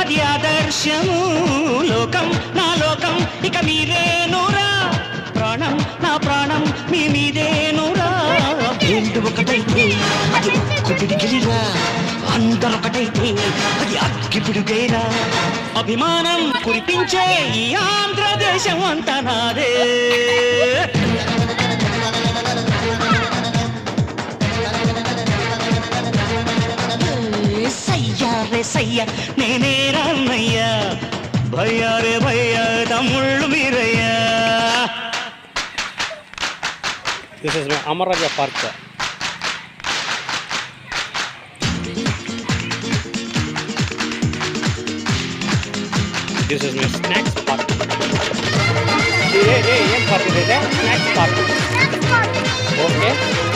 అది ఆదర్శము. లోకం నా లోకం ఇక మీరేనురా, ప్రాణం నా ప్రాణం మీ మీదేనురా. రెండు ఒకటైతే అది ఒక్కటిగిరిరా, అందరొకటైతే అది అగ్గిపిడుగేరా. అభిమానం కురిపించే ఈ ఆంధ్రదేశం అంతా నాదే. సయ్యా రే సయ్యా నేనే రామయ్యా, భయ్యా రే భయ్యా తమ్ముళ్ళు మీరయ్యా. This is my Amar Raja Park. This is my snacks park. Hey, hey, hey, what is it? Snacks park. Okay.